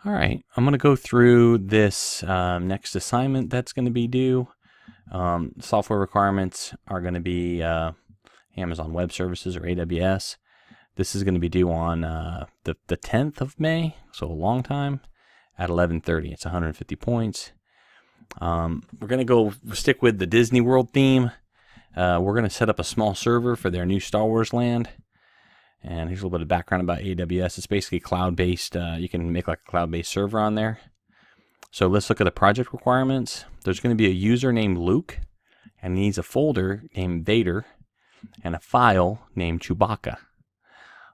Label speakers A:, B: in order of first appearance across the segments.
A: All right, I'm going to go through this next assignment that's going to be due. Software requirements are going to be Amazon Web Services or AWS. This is going to be due on the 10th of May, so a long time, at 11:30. It's 150 points. We're going to stick with the Disney World theme. We're going to set up a small server for their new Star Wars land. And here's a little bit of background about AWS. It's basically cloud-based. You can make like a cloud-based server on there. So let's look at the project requirements. There's going to be a user named Luke, and he needs a folder named Vader and a file named Chewbacca.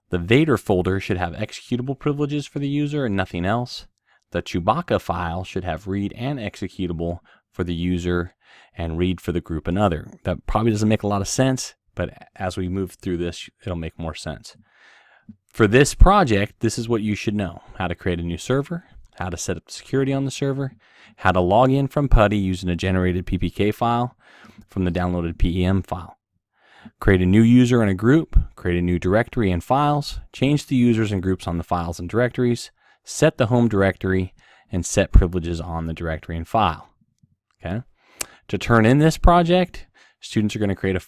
A: The Vader folder should have executable privileges for the user and nothing else. The Chewbacca file should have read and executable for the user and read for the group and other. That probably doesn't make a lot of sense, but as we move through this, it'll make more sense. For this project, this is what you should know: how to create a new server, how to set up security on the server, how to log in from PuTTY using a generated PPK file from the downloaded PEM file. Create a new user and a group, create a new directory and files, change the users and groups on the files and directories, set the home directory, and set privileges on the directory and file. Okay? To turn in this project, students are going to create a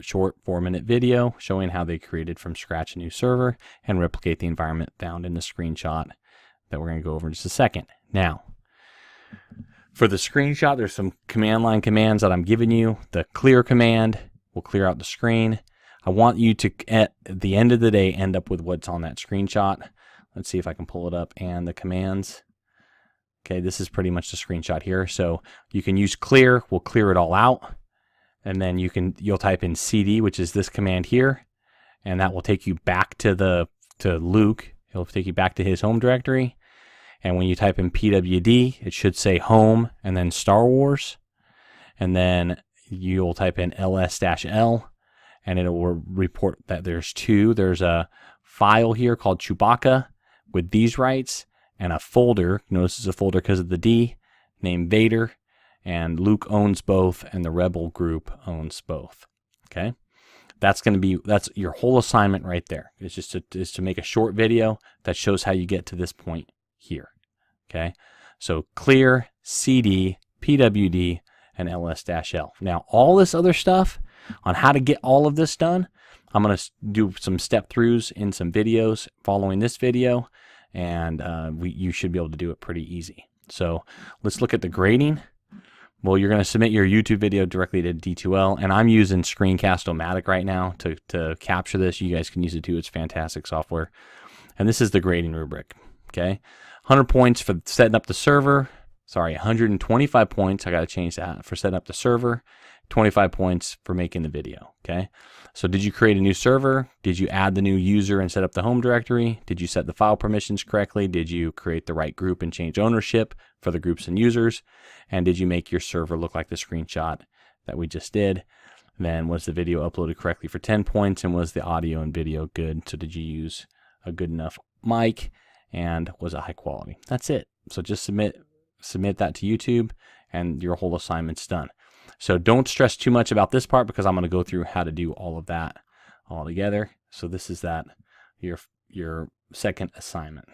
A: short 4-minute video showing how they created from scratch a new server and replicate the environment found in the screenshot that we're going to go over in just a second. Now, for the screenshot, there's some command line commands that I'm giving you. The clear command will clear out the screen. I want you to, at the end of the day, end up with what's on that screenshot. Let's see if I can pull it up and the commands. Okay, this is pretty much the screenshot here. So you can use clear, we'll clear it all out. And then you'll type in CD, which is this command here, and that will take you back to Luke. It'll take you back to his home directory. And when you type in PWD, it should say home and then Star Wars. And then you'll type in ls-l, and it will report that there's two. There's a file here called Chewbacca with these rights, and a folder. Notice it's a folder because of the D, named Vader. And Luke owns both, and the Rebel group owns both. Okay, that's your whole assignment right there. It's just to make a short video that shows how you get to this point here. Okay, so clear, CD, PWD, and ls-l. Now all this other stuff on how to get all of this done, I'm going to do some step throughs in some videos following this video, and you should be able to do it pretty easy. So let's look at the grading. Well, you're going to submit your YouTube video directly to D2L, and I'm using Screencast-O-Matic right now to capture this. You guys can use it too. It's fantastic software. And this is the grading rubric. Okay, 100 points for setting up the server. Sorry, 125 points. I got to change that for setting up the server. 25 points for making the video. Okay, so did you create a new server? Did you add the new user and set up the home directory? Did you set the file permissions correctly? Did you create the right group and change ownership for the groups and users? And did you make your server look like the screenshot that we just did? Then was the video uploaded correctly for 10 points? And was the audio and video good? So did you use a good enough mic? And was it high quality? That's it. So just submit that to YouTube, and your whole assignment's done. So don't stress too much about this part, because I'm going to go through how to do all of that all together. So this is your second assignment.